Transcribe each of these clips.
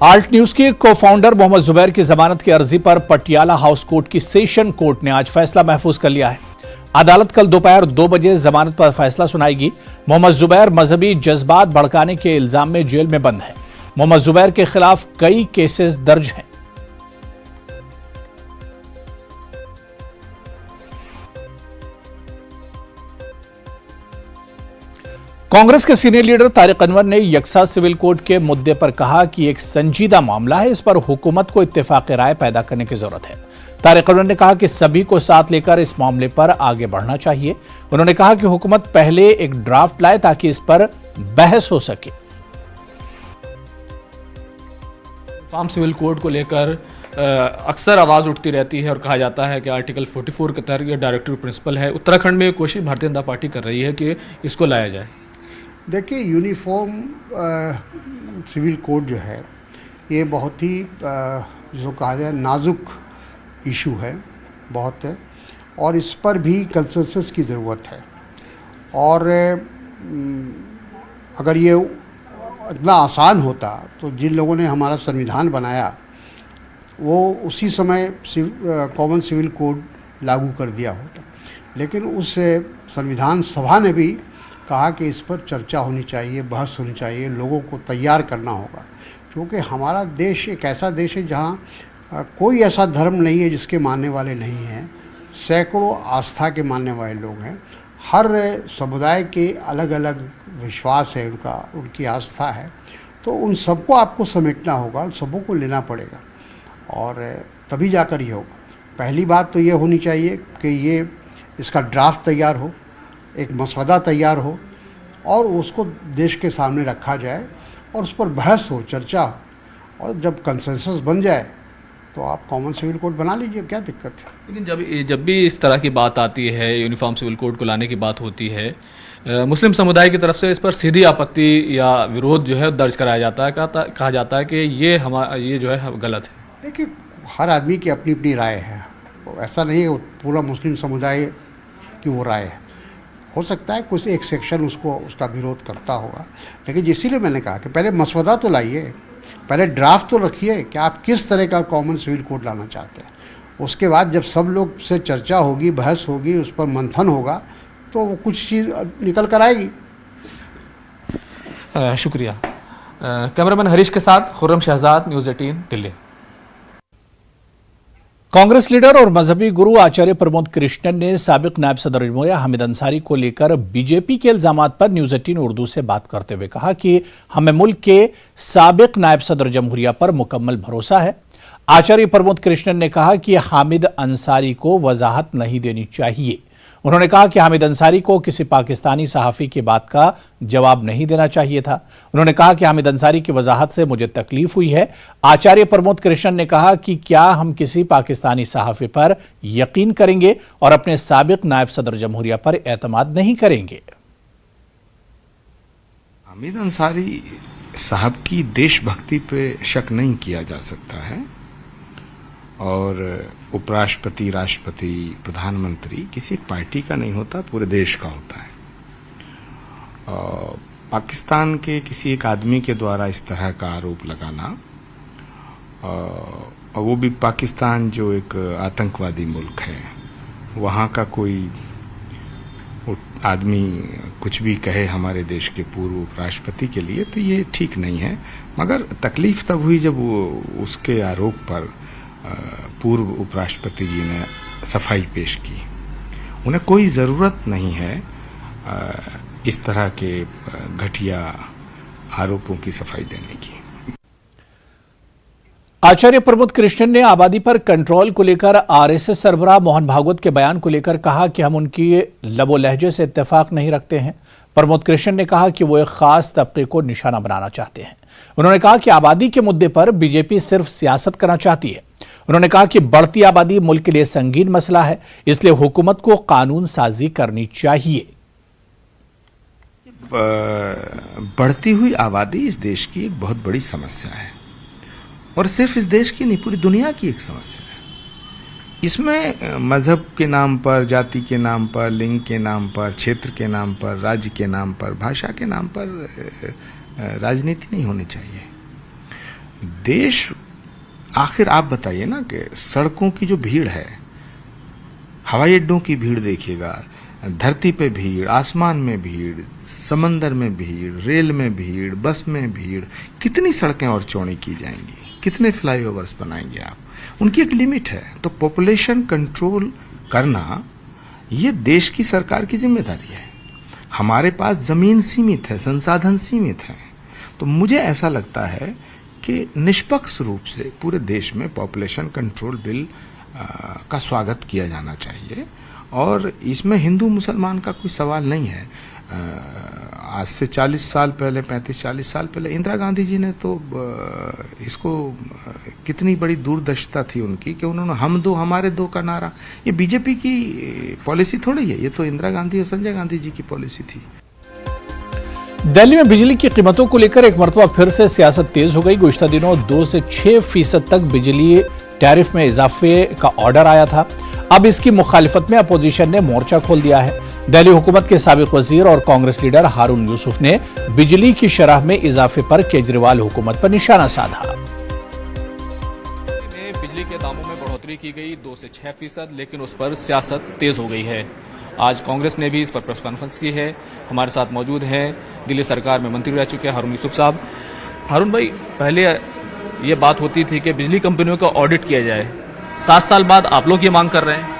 Alt news के को founder Mohammad Zubair की जमानत की अर्जी पर पटियाला हाउस कोर्ट की सेशन कोर्ट ने आज फैसला महफूज कर लिया है। अदालत कल दोपहर 2 बजे जमानत पर फैसला सुनाएगी। मोहम्मद जुबैर मजहबी जज्बात भड़काने के इल्जाम में जेल में बंद है। मोहम्मद जुबैर के खिलाफ कई केसेस दर्ज हैं। कांग्रेस के सीनियर लीडर तारिक अनवर ने यकसा सिविल कोड के मुद्दे पर कहा कि एक संजीदा मामला है, इस पर हुकूमत को इत्तेफाक राय पैदा करने की जरूरत है। तारिक अनवर ने कहा कि सभी को साथ लेकर इस मामले पर आगे बढ़ना चाहिए। उन्होंने कहा कि हुकूमत पहले एक ड्राफ्ट लाए ताकि इस पर बहस हो सके। यूनिफॉर्म सिविल कोड को लेकर अक्सर आवाज़ उठती रहती है और कहा जाता है कि आर्टिकल 44 के तहत ये डायरेक्टिव प्रिंसिपल है। उत्तराखंड में कोशिश भारतीय जनता पार्टी कर रही है कि इसको लाया जाए। देखिए, यूनिफॉर्म सिविल कोड जो है ये बहुत ही जो कहा जाए नाजुक इशू है, बहुत है, और इस पर भी कंसेंसस की ज़रूरत है। और अगर ये इतना आसान होता तो जिन लोगों ने हमारा संविधान बनाया वो उसी समय कॉमन सिविल कोड लागू कर दिया होता, लेकिन उस संविधान सभा ने भी कहा कि इस पर चर्चा होनी चाहिए, बहस होनी चाहिए, लोगों को तैयार करना होगा। क्योंकि हमारा देश एक ऐसा देश है जहाँ कोई ऐसा धर्म नहीं है जिसके मानने वाले नहीं हैं। सैकड़ों आस्था के मानने वाले लोग हैं। हर समुदाय के अलग अलग विश्वास है, उनकी आस्था है। तो उन सबको आपको समेटना होगा, सबों को लेना पड़ेगा और तभी जाकर ये होगा। पहली बात तो ये होनी चाहिए कि ये इसका ड्राफ्ट तैयार हो, एक मसौदा तैयार हो और उसको देश के सामने रखा जाए और उस पर बहस हो, चर्चा हो, और जब कंसेंसस बन जाए तो आप कॉमन सिविल कोड बना लीजिए, क्या दिक्कत है। लेकिन जब भी इस तरह की बात आती है, यूनिफॉर्म सिविल कोड को लाने की बात होती है, मुस्लिम समुदाय की तरफ से इस पर सीधी आपत्ति या विरोध जो है दर्ज कराया जाता है। कहा जाता है कि ये जो है गलत है। देखिए, हर आदमी की अपनी अपनी राय है, ऐसा नहीं है पूरा मुस्लिम समुदाय की वो राय है। हो सकता है कुछ एक सेक्शन उसका विरोध करता होगा, लेकिन इसीलिए मैंने कहा कि पहले मसौदा तो लाइए, पहले ड्राफ्ट तो रखिए कि आप किस तरह का कॉमन सिविल कोड लाना चाहते हैं। उसके बाद जब सब लोग से चर्चा होगी, बहस होगी, उस पर मंथन होगा तो वो कुछ चीज़ निकल कर आएगी। शुक्रिया। कैमरामैन हरीश के साथ खुर्रम शहजाद, न्यूज़ 18 दिल्ली। कांग्रेस लीडर और मजहबी गुरु आचार्य प्रमोद कृष्णन ने साबिक नायब सदर जमहूरिया हामिद अंसारी को लेकर बीजेपी के इल्जामात पर न्यूज़ 18 उर्दू से बात करते हुए कहा कि हमें मुल्क के साबिक नायब सदर जमहूरिया पर मुकम्मल भरोसा है। आचार्य प्रमोद कृष्णन ने कहा कि हामिद अंसारी को वजाहत नहीं देनी चाहिए। उन्होंने कहा कि हामिद अंसारी को किसी पाकिस्तानी सहाफ़ी की बात का जवाब नहीं देना चाहिए था। उन्होंने कहा कि हामिद अंसारी की वजाहत से मुझे तकलीफ हुई है। आचार्य प्रमोद कृष्णन ने कहा कि क्या हम किसी पाकिस्तानी सहाफ़ी पर यकीन करेंगे और अपने साबिक नायब सदर जमहूरिया पर एतमाद नहीं करेंगे। हामिद अंसारी साहब की देशभक्ति पे शक नहीं किया जा सकता है और उपराष्ट्रपति, राष्ट्रपति, प्रधानमंत्री किसी पार्टी का नहीं होता, पूरे देश का होता है। पाकिस्तान के किसी एक आदमी के द्वारा इस तरह का आरोप लगाना, और वो भी पाकिस्तान जो एक आतंकवादी मुल्क है, वहाँ का कोई आदमी कुछ भी कहे हमारे देश के पूर्व उपराष्ट्रपति के लिए, तो ये ठीक नहीं है। मगर तकलीफ तब हुई जब वो उसके आरोप पर पूर्व उपराष्ट्रपति जी ने सफाई पेश की। उन्हें कोई ज़रूरत नहीं है इस तरह के घटिया आरोपों की सफाई देने की। आचार्य प्रमोद कृष्णन ने आबादी पर कंट्रोल को लेकर आरएसएस सरबराह मोहन भागवत के बयान को लेकर कहा कि हम उनकी लबो लहजे से इत्तेफाक नहीं रखते हैं। प्रमोद कृष्णन ने कहा कि वो एक खास तबके को निशाना बनाना चाहते हैं। उन्होंने कहा कि आबादी के मुद्दे पर बीजेपी सिर्फ सियासत करना चाहती है। उन्होंने कहा कि बढ़ती आबादी मुल्क के लिए संगीन मसला है, इसलिए हुकूमत को कानून साजी करनी चाहिए। बढ़ती हुई आबादी इस देश की एक बहुत बड़ी समस्या है और सिर्फ इस देश की नहीं, पूरी दुनिया की एक समस्या है। इसमें मजहब के नाम पर, जाति के नाम पर, लिंग के नाम पर, क्षेत्र के नाम पर, राज्य के नाम पर, भाषा के नाम पर राजनीति नहीं होनी चाहिए। देश, आखिर आप बताइए ना कि सड़कों की जो भीड़ है, हवाई अड्डों की भीड़ देखिएगा, धरती पे भीड़, आसमान में भीड़, समंदर में भीड़, रेल में भीड़, बस में भीड़, कितनी सड़कें और चौड़ी की जाएंगी, कितने फ्लाईओवर्स बनाएंगे आप? उनकी एक लिमिट है। तो पॉपुलेशन कंट्रोल करना ये देश की सरकार की जिम्मेदारी है। हमारे पास जमीन सीमित है, संसाधन सीमित है, तो मुझे ऐसा लगता है कि निष्पक्ष रूप से पूरे देश में पॉपुलेशन कंट्रोल बिल का स्वागत किया जाना चाहिए और इसमें हिंदू मुसलमान का कोई सवाल नहीं है। आज से 40 साल पहले, 35-40 साल पहले इंदिरा गांधी जी ने तो इसको कितनी बड़ी दूरदर्शिता थी उनकी कि उन्होंने हम दो हमारे दो का नारा, ये बीजेपी की पॉलिसी थोड़ी है, ये तो इंदिरा गांधी और संजय गांधी जी की पॉलिसी थी। दिल्ली में बिजली की कीमतों को लेकर एक मरतबा फिर से सियासत तेज हो गई। गुज़िश्ता दिनों 2 से 6% तक बिजली टैरिफ में इजाफे का ऑर्डर आया था। अब इसकी मुखालिफत में अपोजिशन ने मोर्चा खोल दिया है। दिल्ली हुकूमत के साबिक वजीर और कांग्रेस लीडर हारून यूसुफ ने बिजली की शरह में इजाफे पर केजरीवाल हुकूमत पर निशाना साधा। बिजली के दामों में बढ़ोतरी की गई 2 से 6%, लेकिन उस पर सियासत तेज हो गई है। आज कांग्रेस ने भी इस पर प्रेस कॉन्फ्रेंस की है। हमारे साथ मौजूद हैं दिल्ली सरकार में मंत्री रह चुके हैं हारून यूसुफ साहब। हारून भाई, पहले ये बात होती थी कि बिजली कंपनियों का ऑडिट किया जाए, 7 साल बाद आप लोग ये मांग कर रहे हैं।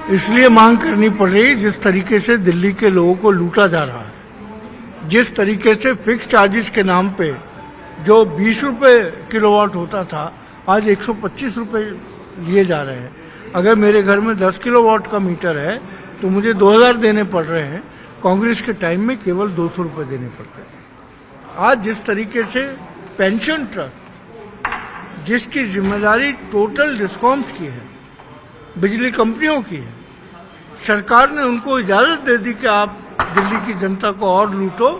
इसलिए मांग करनी पड़ रही जिस तरीके से दिल्ली के लोगों को लूटा जा रहा है, जिस तरीके से फिक्स चार्जेस के नाम पे जो 20 रुपए किलोवाट होता था आज 125 रुपए लिए जा रहे हैं। अगर मेरे घर में 10 किलोवाट का मीटर है तो मुझे 2000 देने पड़ रहे हैं, कांग्रेस के टाइम में केवल 200 रुपए देने पड़ते थे। आज जिस तरीके से पेंशन ट्रस्ट, जिसकी जिम्मेदारी टोटल डिस्कॉम्स की है, बिजली कंपनियों की है, सरकार ने उनको इजाजत दे दी कि आप दिल्ली की जनता को और लूटो।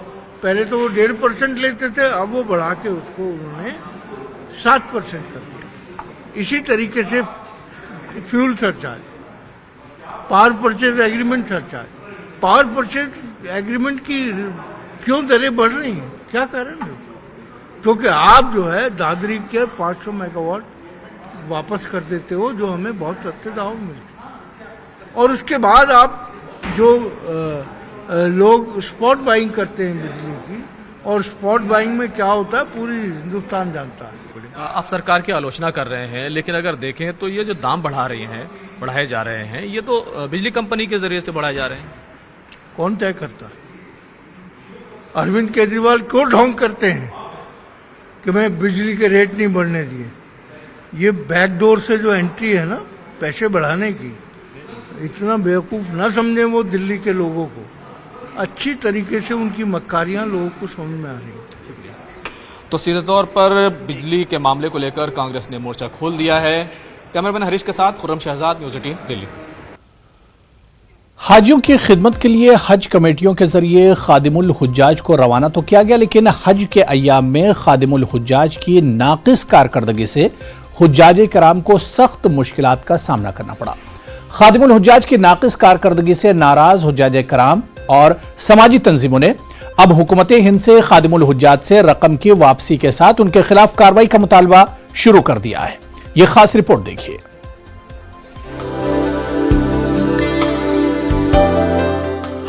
पहले तो वो 1.5% लेते थे, अब वो बढ़ा के उसको उन्होंने 7% कर दिया। इसी तरीके से fuel surcharge, power purchase agreement surcharge, power purchase agreement की क्यों दरें बढ़ रही हैं, क्या कारण है? क्योंकि आप जो है दादरी के 500 मेगावाट वापस कर देते हो जो हमें बहुत सस्ते दामों में मिलते, और उसके बाद आप जो लोग स्पॉट बाइंग करते हैं बिजली की, और स्पॉट बाइंग में क्या होता है पूरी हिंदुस्तान जानता है। आप सरकार की आलोचना कर रहे हैं, लेकिन अगर देखें तो ये जो दाम बढ़ाए जा रहे हैं, ये तो बिजली कंपनी के जरिए से बढ़ाए जा रहे हैं। कौन तय करता है? अरविंद केजरीवाल क्यों ढोंग करते हैं कि मैं बिजली के रेट नहीं बढ़ने दिए? ये बैकडोर से जो एंट्री है ना पैसे बढ़ाने की, इतना बेवकूफ ना समझें वो दिल्ली के लोगों को। अच्छी तरीके से उनकी मक्कारियां लोगों को समझ में आ रही है। तो सीधे तौर पर बिजली के मामले को लेकर कांग्रेस ने मोर्चा खोल दिया है। कैमरामैन हरीश के साथ खुर्रम शहजाद, न्यूज़ 18 दिल्ली। हाजियों की खिदमत के लिए हज कमेटियों के जरिए खादिमुल हुज्जाज को रवाना तो किया गया, लेकिन हज के अय्याम में खादिमुल हुज्जाज की नाकिस कारकर्दगी से हुज्जाज कराम को सख्त मुश्किलात का सामना करना पड़ा। खादिमुल हुज्जाज की नाकिस कारकर्दगी से नाराज हुज्जाज कराम और समाजी तंजीमों ने अब हुकूमत हिंद से खादिमुल हुज्जाज से रकम की वापसी के साथ उनके खिलाफ कार्रवाई का मुतालबा शुरू कर दिया है। यह खास रिपोर्ट देखिए।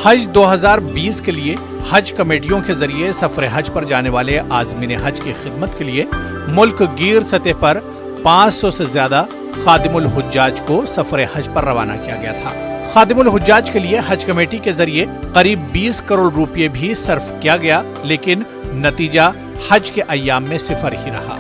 हज 2020 के लिए हज कमेटियों के जरिए सफर हज पर जाने वाले आज़मीन हज की खिदमत के लिए मुल्क गिर सतह पर 500 से ज्यादा खादिमुल हुज्जाज को सफर हज पर रवाना किया गया था। खादिमुल हुज्जाज के लिए हज कमेटी के जरिए करीब 20 करोड़ रुपए भी सर्फ किया गया, लेकिन नतीजा हज के अय्याम में सिफर ही रहा।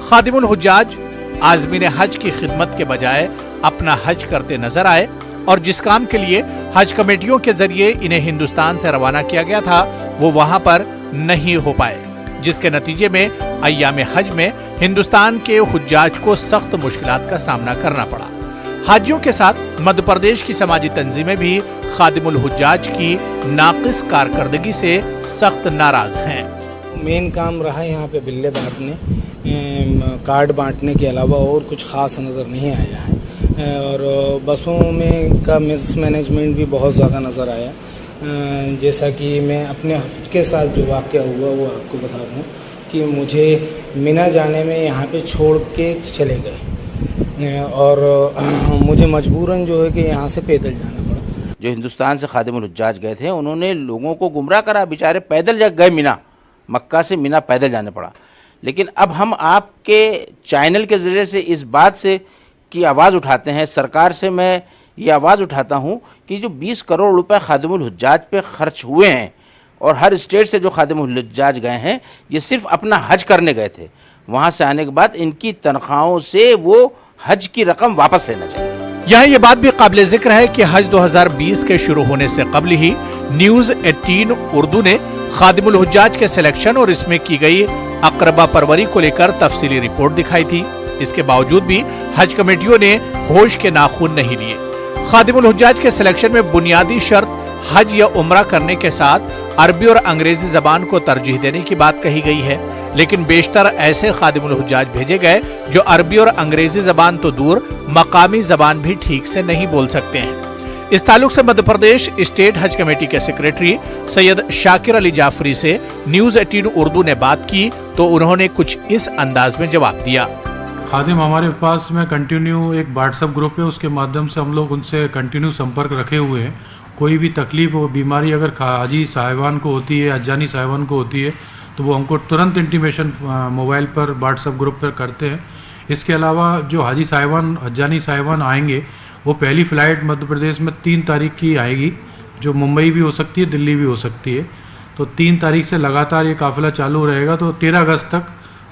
खादिमुल हुज्जाज आज़मीन हज की खिदमत के बजाय अपना हज करते नजर आए और जिस काम के लिए हज कमेटियों के जरिए इन्हें हिंदुस्तान से रवाना किया गया था वो वहां पर नहीं हो पाए, जिसके नतीजे में अय्याम हज में हिंदुस्तान के हुज्जाज को सख्त मुश्किलात का सामना करना पड़ा। हाजियों के साथ मध्य प्रदेश की समाजी तंजीमें भी खादिमुल हुज्जाज की नाकिस कारकर्दगी से सख्त नाराज हैं। मेन काम रहा यहाँ पे बिल्ले बांटने, कार्ड बांटने के अलावा और कुछ खास नज़र नहीं आया है, और बसों में का मिसमैनेजमेंट भी बहुत ज़्यादा नज़र आया। जैसा कि मैं अपने के साथ जो वाक़या हुआ वो आपको बता दूँ कि मुझे मीना जाने में यहाँ पे छोड़ के चले गए और मुझे मजबूरन जो है कि यहाँ से पैदल जाना पड़ा। जो हिंदुस्तान से खादिमुल हुज्जाज गए थे उन्होंने लोगों को गुमराह करा, बेचारे पैदल गए मीना, मक्का से मीना पैदल जाना पड़ा। लेकिन अब हम आपके चैनल के ज़रिए से इस बात से की आवाज़ उठाते हैं, सरकार से मैं ये आवाज़ उठाता हूँ कि जो 20 करोड़ रुपए खादिमुल हुज्जाज पे खर्च हुए हैं और हर स्टेट से जो खादिमुल हुज्जाज गए हैं ये सिर्फ अपना हज करने गए थे, वहाँ से आने के बाद इनकी तनख्वाहों से वो हज की रकम वापस लेना चाहिए। यहाँ ये बात भी काबिल जिक्र है कि हज 2020 के शुरू होने से कबल ही न्यूज 18 उर्दू ने खादिमुल हुज्जाज के सिलेक्शन और इसमें की गई अकरबा परवरी को लेकर तफसीली रिपोर्ट दिखाई थी। इसके बावजूद भी हज कमेटियों ने होश के नाखून नहीं लिए। खादिमुल हुज्जाज के सिलेक्शन में बुनियादी शर्त हज या उम्रा करने के साथ अरबी और अंग्रेजी जबान को तरजीह देने की बात कही गई है, लेकिन बेशतर ऐसे खादिमुल हुज्जाज भेजे गए जो अरबी और अंग्रेजी जबान तो दूर मकामी जबान भी ठीक से नहीं बोल सकते हैं। इस ताल्लुक से मध्य प्रदेश स्टेट हज कमेटी के सेक्रेटरी सैयद शाकिर अली जाफरी से न्यूज 18 उर्दू ने बात की तो उन्होंने कुछ इस अंदाज में जवाब दिया। खादिम हमारे पास में कंटिन्यू एक व्हाट्सएप ग्रुप है, उसके माध्यम से हम लोग उनसे कंटिन्यू संपर्क रखे हुए हैं। कोई भी तकलीफ और बीमारी अगर हाजी साहिबान को होती है, हजानी साहिबान को होती है, तो वो हमको तुरंत इंटीमेशन मोबाइल पर व्हाट्सएप ग्रुप पर करते हैं। इसके अलावा जो हाजी साहिबान हजानी साहिबान आएंगे वो पहली फ़्लाइट मध्य प्रदेश में 3 तारीख की आएगी, जो मुंबई भी हो सकती है, दिल्ली भी हो सकती है। तो 3 तारीख से लगातार ये काफ़िला चालू रहेगा, तो 13 अगस्त तक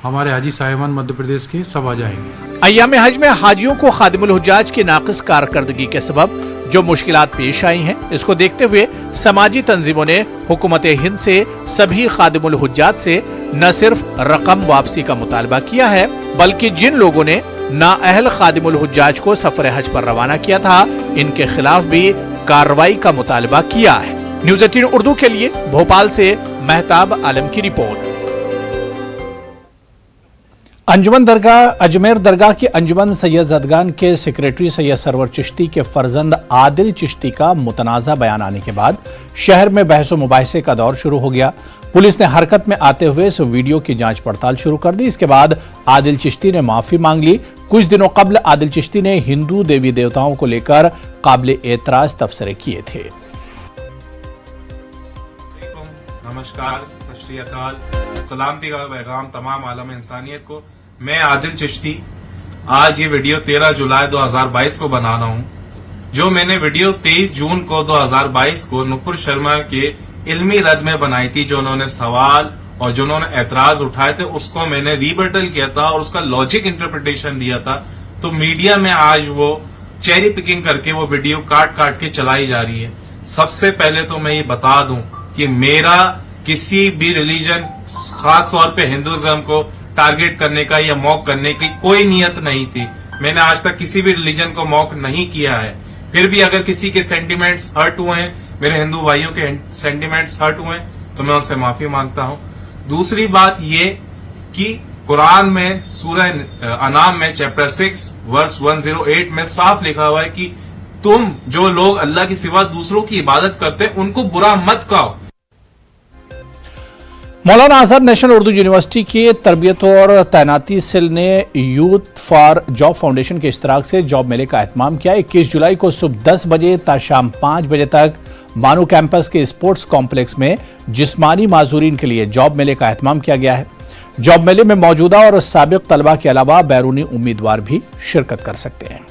हमारे हाजी साहिबान मध्य प्रदेश के सब आ जाएंगे। अय्याम हज में हाजियों को खादिमुल हुज्जाज की नाक़िस कारकर्दगी के सबब जो मुश्किलात पेश आई हैं, इसको देखते हुए समाजी तंजीमों ने हुकूमत हिंद से सभी खादिमुल हुज्जाज से न सिर्फ रकम वापसी का मुतालबा किया है, बल्कि जिन लोगों ने नाअहल खादिमुल हुज्जाज को सफर हज पर रवाना किया था, इनके खिलाफ भी कार्रवाई का मुतालबा किया है। न्यूज 18 उर्दू के लिए भोपाल से महताब आलम की रिपोर्ट। अंजुमन दरगाह अजमेर दरगाह की अंजुमन सैयद जदगान के सेक्रेटरी सैयद सरवर चिश्ती के फर्जंद आदिल चिश्ती का मुतनाज़ा बयान आने के बाद शहर में बहस व मुबाहिसे का दौर शुरू हो गया। पुलिस ने हरकत में आते हुए इस वीडियो की जांच पड़ताल शुरू कर दी। इसके बाद आदिल चिश्ती ने माफी मांग ली। कुछ दिनों कबल आदिल चिश्ती ने हिंदू देवी देवताओं को लेकर काबिल एतराज तबसरे किए थे। नमस्कार, सत श्री अकाल, सलामती का पैगाम तमाम आलम इंसानियत को। मैं आदिल चिश्ती आज ये वीडियो 13 जुलाई 2022 को बना रहा हूँ। जो मैंने वीडियो 23 जून को 2022 को नुपुर शर्मा के इल्मी रद में बनाई थी, जो उन्होंने सवाल और जो उन्होंने एतराज उठाए थे उसको मैंने रीबटल किया था और उसका लॉजिक इंटरप्रिटेशन दिया था। तो मीडिया में आज वो चेरी पिकिंग करके वो वीडियो काट काट के चलाई जा रही है। सबसे पहले तो मैं ये बता दूं कि मेरा किसी भी रिलीजन, खास तौर पे हिंदुइज्म को टारगेट करने का या मॉक करने की कोई नियत नहीं थी। मैंने आज तक किसी भी रिलीजन को मॉक नहीं किया है। फिर भी अगर किसी के सेंटिमेंट्स हर्ट हुए हैं, मेरे हिंदू भाइयों के सेंटिमेंट्स हर्ट हुए हैं, तो मैं उनसे माफी मांगता हूं। दूसरी बात ये कि कुरान में सूरह अनाम में चैप्टर 6 वर्स 108 में साफ लिखा हुआ है कि तुम जो लोग अल्लाह के सिवा दूसरों की इबादत करते हैं उनको बुरा मत कहो। मौलाना आजाद नेशनल उर्दू यूनिवर्सिटी के तरबियत और तैनाती सेल ने यूथ फॉर जॉब फाउंडेशन के इश्तराक से जॉब मेले का एहतमाम किया। 21 जुलाई को सुबह 10 बजे ता शाम 5 बजे तक मानू कैंपस के स्पोर्ट्स कॉम्प्लेक्स में जिस्मानी माजूरीन के लिए जॉब मेले का एहतमाम किया गया है। जॉब मेले में मौजूदा और साबिक तलबा के अलावा बैरूनी उम्मीदवार भी शिरकत कर सकते हैं।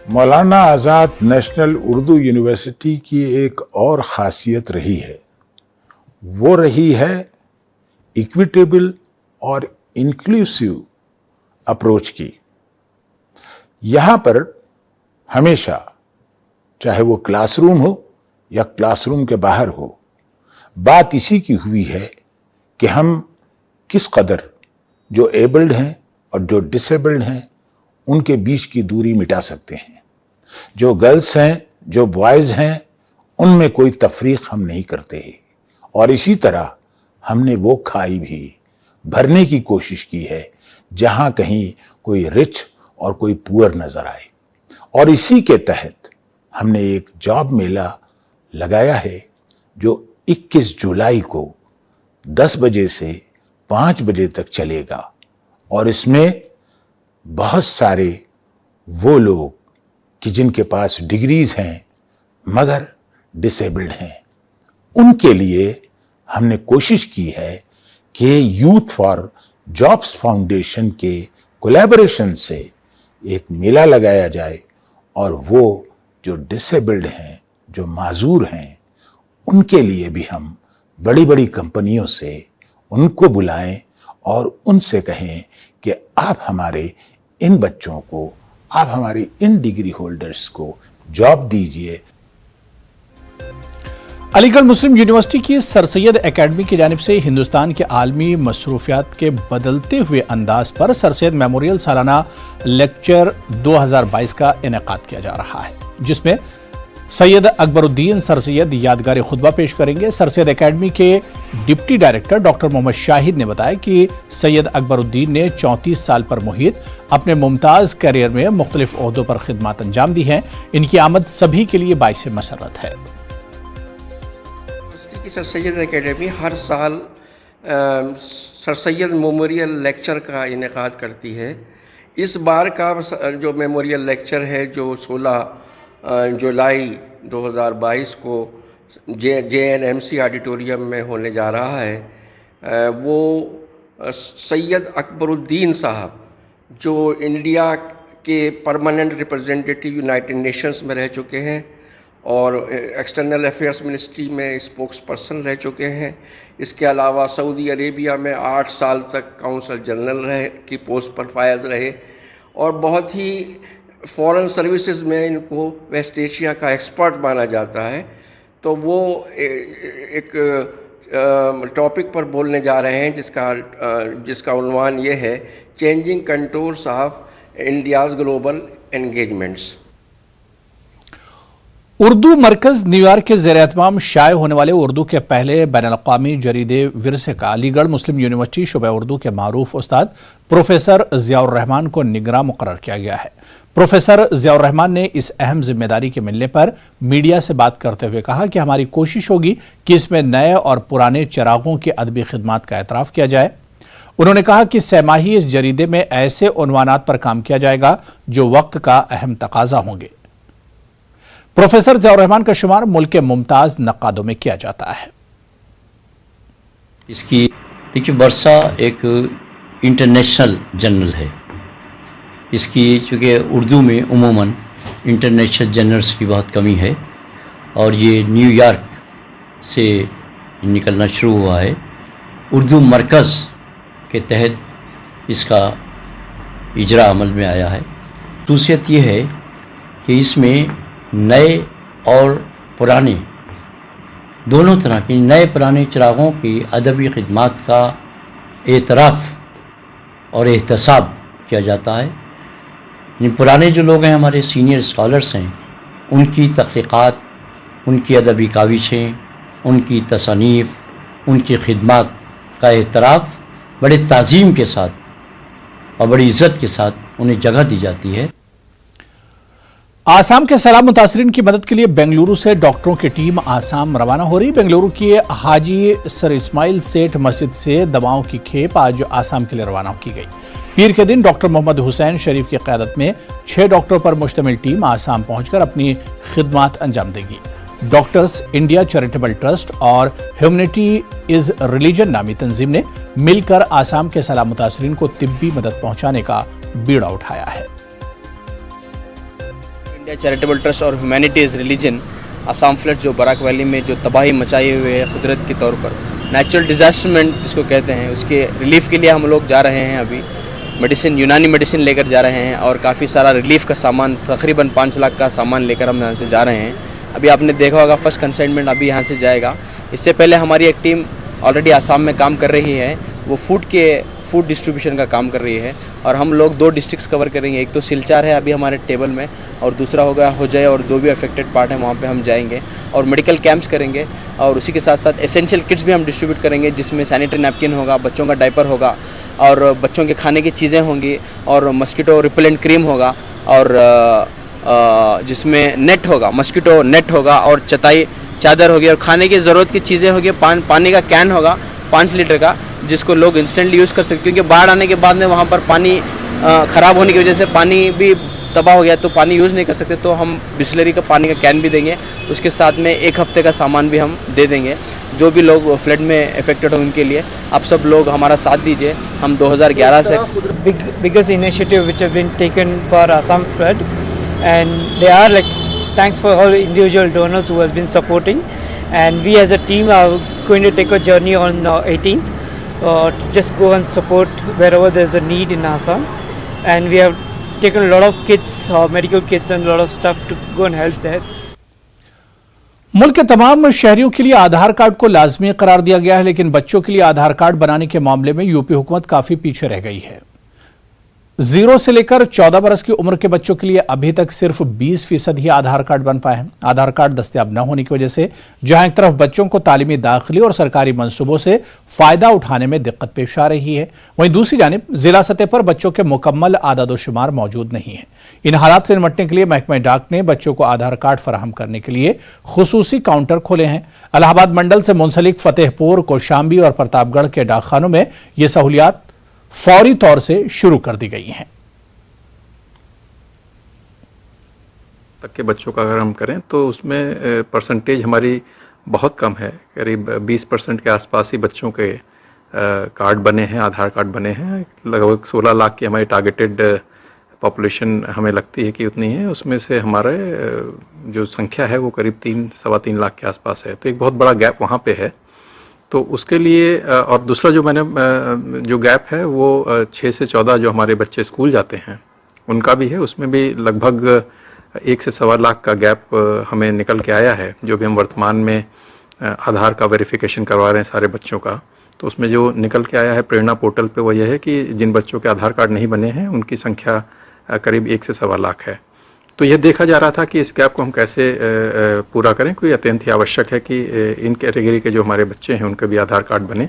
मौलाना आज़ाद नेशनल उर्दू यूनिवर्सिटी की एक और ख़ासियत रही है, वो रही है इक्विटेबल और इंक्लूसिव अप्रोच की। यहाँ पर हमेशा, चाहे वो क्लासरूम हो या क्लासरूम के बाहर हो, बात इसी की हुई है कि हम किस कदर जो एबल्ड हैं और जो डिसेबल्ड हैं उनके बीच की दूरी मिटा सकते हैं। जो गर्ल्स हैं, जो बॉयज़ हैं, उनमें कोई तफरीक हम नहीं करते। और इसी तरह हमने वो खाई भी भरने की कोशिश की है जहां कहीं कोई रिच और कोई पुअर नजर आए। और इसी के तहत हमने एक जॉब मेला लगाया है जो 21 जुलाई को 10 बजे से 5 बजे तक चलेगा और इसमें बहुत सारे वो लोग कि जिनके पास डिग्रीज हैं मगर डिसेबल्ड हैं, उनके लिए हमने कोशिश की है कि यूथ फॉर जॉब्स फाउंडेशन के कोलैबोरेशन से एक मेला लगाया जाए और वो जो डिसेबल्ड हैं, जो माजूर हैं, उनके लिए भी हम बड़ी बड़ी कंपनियों से उनको बुलाएं और उनसे कहें कि आप हमारे इन बच्चों को, आप हमारे इन डिग्री होल्डर्स को जॉब दीजिए। अलीगढ़ मुस्लिम यूनिवर्सिटी की सर सैयद एकेडमी की जानिब से हिंदुस्तान के आलमी मसरूफियात के बदलते हुए अंदाज पर सर सैयद मेमोरियल सालाना लेक्चर 2022 का इनेकाद किया जा रहा है, जिसमें सैयद अकबरुद्दीन सर सैयद यादगारी खुतबा पेश करेंगे। सर सैयद एकेडमी के deputy director doctor Mohammad Shahid ने बताया कि सैयद अकबरुद्दीन ने 34 साल पर मुहित अपने मुमताज करियर में मुख्तलिफ ओहदों पर खिदमत अंजाम दी हैं। इनकी आमद सभी के लिए बाइस मसरत है। सर सैयद एकेडमी हर साल सर सैयद मेमोरियल लेक्चर का इनेकाद करती है। इस बार का जो मेमोरियल लेक्चर है जो 16 जुलाई 2022 को JNMC ऑडिटोरियम में होने जा रहा है, वो सैयद अकबरुद्दीन साहब जो इंडिया के परमानेंट रिप्रेजेंटेटिव यूनाइटेड नेशंस में रह चुके हैं और एक्सटर्नल अफेयर्स मिनिस्ट्री में स्पोक्स पर्सन रह चुके हैं। इसके अलावा सऊदी अरेबिया में 8 साल तक काउंसल जनरल रहे की पोस्ट पर फायज रहे और बहुत ही फॉरेन सर्विसेज में इनको वेस्ट एशिया का एक्सपर्ट माना जाता है। तो वो एक टॉपिक पर बोलने जा रहे हैं जिसका उन्वान ये है, changing contours of India's global engagements. Urdu Markaz New York के ज़ेर एहतमाम शाये होने वाले उर्दू के पहले बैनुल-अक़वामी जरीदे विरसे का अलीगढ़ मुस्लिम यूनिवर्सिटी शुबे उर्दू के मारूफ उस्ताद प्रोफेसर ज़ियाउर रहमान को निगरां मुकर्रर किया गया है। प्रोफेसर ज़ियाउर रहमान ने इस अहम जिम्मेदारी के मिलने पर मीडिया से बात करते हुए कहा कि हमारी कोशिश होगी कि इसमें नए और पुराने चिरागों की अदबी खिदमात का एतराफ़ किया जाए। उन्होंने कहा कि सहमाही इस जरीदे में ऐसे उन्वानात पर काम किया जाएगा जो वक्त का अहम तकाजा होंगे। प्रोफेसर ज़ियाउर रहमान का शुमार मुल्क के मुमताज़ नक्कादों में किया जाता है। इसकी देखिए, वर्षा एक इंटरनेशनल जर्नल है। इसकी चूँकि उर्दू में उमूमन इंटरनेशनल जर्नल्स की बहुत कमी है और ये न्यूयॉर्क से निकलना शुरू हुआ है। उर्दू मरकज़ के तहत इसका इजरा अमल में आया है। खासियत ये है कि इसमें नए और पुराने दोनों तरह की नए पुराने चिरागों की अदबी खिदमात का एतराफ़ और एहतसाब किया जाता है। पुराने जो लोग हैं, हमारे सीनियर स्कॉलर्स हैं, उनकी तहक़ीक़ात, उनकी अदबी काविशें, उनकी तसनीफ़, उनकी खिदमात का एतराफ़ बड़े ताज़ीम के साथ और बड़ी इज़्ज़त के साथ उन्हें जगह दी जाती है। आसाम के सैलाब मुतासरीन की मदद के लिए बेंगलुरु से डॉक्टरों की टीम आसाम रवाना हो रही। बेंगलुरु की हाजी सर इस्माइल सेठ मस्जिद से दवाओं की खेप आज आसाम के लिए रवाना की गई। पीर के दिन डॉक्टर मोहम्मद हुसैन शरीफ की क़यादत में 6 डॉक्टरों पर मुश्तमिल टीम आसाम पहुंचकर अपनी खिदमात अंजाम देगी। डॉक्टर्स इंडिया चैरिटेबल ट्रस्ट और ह्यूमैनिटी इज रिलीजन नामी तंजीम ने मिलकर आसाम के सैलाब मुतासरीन को तिब्बी मदद पहुंचाने का बीड़ा उठाया है। इंडिया चैरिटेबल ट्रस्ट और ह्यूमैनिटीज़ रिलीजन आसाम फ्लड जो बराक वैली में जो तबाही मचाए हुए है कुदरत के तौर पर, नेचुरल डिजास्टरमेंट जिसको कहते हैं, उसके रिलीफ के लिए हम लोग जा रहे हैं। अभी मेडिसिन, यूनानी मेडिसिन लेकर जा रहे हैं और काफ़ी सारा रिलीफ का सामान, तकरीबन 5 लाख का सामान लेकर हम यहाँ से जा रहे हैं। अभी आपने देखा होगा फर्स्ट कंसाइनमेंट अभी यहाँ से जाएगा। इससे पहले हमारी एक टीम ऑलरेडी आसाम में काम कर रही है, वो फूड डिस्ट्रीब्यूशन का काम कर रही है और हम लोग 2 डिस्ट्रिक्ट्स कवर करेंगे। एक तो सिलचार है अभी हमारे टेबल में और दूसरा होगा होजाई और 2 भी अफेक्टेड पार्ट है, वहाँ पे हम जाएंगे और मेडिकल कैंप्स करेंगे और उसी के साथ साथ एसेंशियल किट्स भी हम डिस्ट्रीब्यूट करेंगे, जिसमें सैनिटरी नैपकिन होगा, बच्चों का डायपर होगा और बच्चों के खाने की चीज़ें होंगी और मस्कीटो रिपेलेंट क्रीम होगा और जिसमें नेट होगा, मस्कीटो नेट होगा और चटाई चादर होगी और खाने की ज़रूरत की चीज़ें होगी, पानी का कैन होगा 5 लीटर का, जिसको लोग इंस्टेंटली यूज़ कर सकते, क्योंकि बाढ़ आने के बाद में वहाँ पर पानी ख़राब होने की वजह से पानी भी तबाह हो गया, तो पानी यूज़ नहीं कर सकते। तो हम बिस्लरी का पानी का कैन भी देंगे, उसके साथ में 1 हफ्ते का सामान भी हम दे देंगे। जो भी लोग फ्लड में अफेक्टेड हो उनके लिए आप सब लोग हमारा साथ दीजिए। हम 2011 से biggest initiative which have been taken for Assam flood, and they are like thanks for all individual donors who has been supporting, and we as a team are going to take a journey on 18th to just go and support wherever there is a need in Assam, and we have taken a lot of kits, medical kits and a lot of stuff to go and help there. मुल्क के तमाम शहरियों के लिए आधार card को लाजमी करार दिया गया है, लेकिन बच्चों के लिए आधार कार्ड बनाने के मामले में यूपी हुकूमत काफी पीछे रह गई है। 0 से लेकर 14 बरस की उम्र के बच्चों के लिए अभी तक सिर्फ 20% ही आधार कार्ड बन पाए हैं। आधार कार्ड दस्तयाब न होने की वजह से जहां एक तरफ बच्चों को तालीमी दाखिले और सरकारी मंसूबों से फायदा उठाने में दिक्कत पेश आ रही है, वहीं दूसरी जानिब जिला सतह पर बच्चों के मुकम्मल आदादोशुमार मौजूद नहीं है। इन हालात से निपटने के लिए महकमा डाक ने बच्चों को आधार कार्ड फराहम करने के लिए खुसूसी काउंटर खोले हैं। इलाहाबाद मंडल से मुंसलिक फतेहपुर, कौशाम्बी और प्रतापगढ़ के डाकखानों में ये सहूलियात फौरी तौर से शुरू कर दी गई हैं। तक के बच्चों का अगर हम करें तो उसमें परसेंटेज हमारी बहुत कम है, करीब 20% के आसपास ही बच्चों के कार्ड बने हैं, आधार कार्ड बने हैं। लगभग 16 लाख की हमारी टारगेटेड पॉपुलेशन हमें लगती है कि उतनी है, उसमें से हमारे जो संख्या है वो करीब 3-3.25 लाख के आसपास है, तो एक बहुत बड़ा गैप वहाँ पे है। तो उसके लिए और दूसरा जो मैंने जो गैप है वो 6 से 14 जो हमारे बच्चे स्कूल जाते हैं उनका भी है, उसमें भी लगभग 1 से 1.25 लाख का गैप हमें निकल के आया है। जो भी हम वर्तमान में आधार का वेरिफिकेशन करवा रहे हैं सारे बच्चों का, तो उसमें जो निकल के आया है प्रेरणा पोर्टल पे वो ये है कि जिन बच्चों के आधार कार्ड नहीं बने हैं उनकी संख्या करीब 1 से 1.25 लाख है। तो यह देखा जा रहा था कि इस गैप को हम कैसे पूरा करें, कोई अत्यंत ही आवश्यक है कि इन कैटेगरी के जो हमारे बच्चे हैं उनके भी आधार कार्ड बने।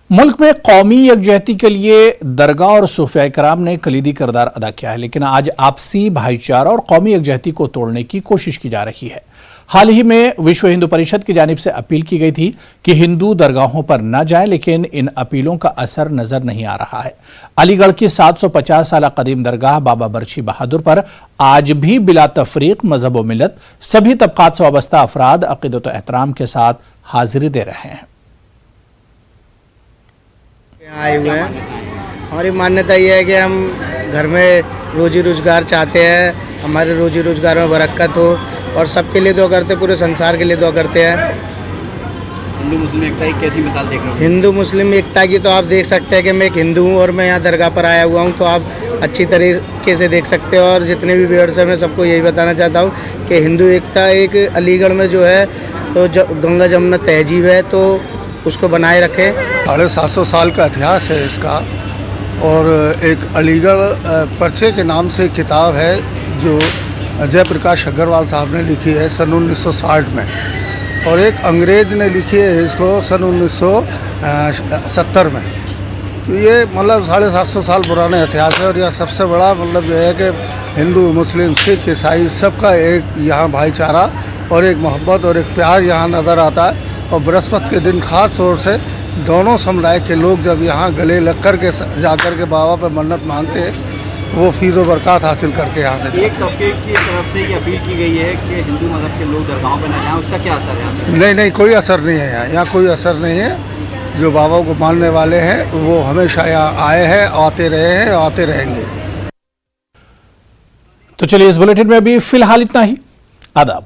मुल्क में कौमी यकजहती के लिए दरगाह और सूफिया कराम ने कलीदी किरदार अदा किया है, लेकिन आज आपसी भाईचारा और कौमी यकजहती को तोड़ने की कोशिश की जा रही है। हाल ही में विश्व हिंदू परिषद की जानिब से अपील की गई थी कि हिंदू दरगाहों पर न जाएं, लेकिन इन अपीलों का असर नजर नहीं आ रहा है। अलीगढ़ की 750 साल कदीम दरगाह बाबा बरछी बहादुर पर आज भी बिला तफरीक मजहब व मिलत सभी तबकात से वाबस्ता अफराद अकीदत व एहतराम के साथ हाजिरी दे रहे हैं। आए हुए हैं, हमारी मान्यता यह है कि हम घर में रोजी रोजगार चाहते हैं, हमारे रोजी रोजगार में बरकत हो और सबके लिए दुआ करते हैं, पूरे संसार के लिए दुआ करते हैं। हिंदू मुस्लिम एकता की कैसी मिसाल देख रहे हो? हिंदू मुस्लिम एकता की तो आप देख सकते हैं कि मैं एक हिंदू हूँ और मैं यहाँ दरगाह पर आया हुआ हूँ, तो आप अच्छी तरीके से देख सकते हो। और जितने भी व्यूअर्स हैं मैं सबको यही बताना चाहता हूँ कि हिंदू एकता एक अलीगढ़ में जो है तो गंगा जमुना तहजीब है, तो उसको बनाए रखें। 750 साल का इतिहास है इसका, और एक अलीगढ़ पर्चे के नाम से किताब है जो जय प्रकाश अग्रवाल साहब ने लिखी है सन 1960 में, और एक अंग्रेज़ ने लिखी है इसको सन 1970 में। तो ये मतलब 750 साल पुराना इतिहास है, और यह सबसे बड़ा मतलब जो है कि हिंदू मुस्लिम सिख ईसाई सबका एक यहाँ भाईचारा और एक मोहब्बत और एक प्यार यहाँ नज़र आता है। और बृहस्पति के दिन ख़ास तौर से दोनों समुदाय के लोग जब यहाँ गले लग कर के जा कर के बाबा पर मन्नत मांगते हैं, वो फीज़ व बरक़ात हासिल करके यहाँ से एक तबके की तरफ से ये अपील की गई है कि हिंदू मज़हब के लोग दरगाहों पर न जाएं, उसका क्या असर है? नहीं, कोई असर नहीं है यहाँ कोई असर नहीं है। जो बाबा को मानने वाले हैं वो हमेशा यहाँ आए हैं, आते रहे हैं, आते रहेंगे। तो चलिए इस बुलेटिन में अभी फिलहाल इतना ही। आदाब।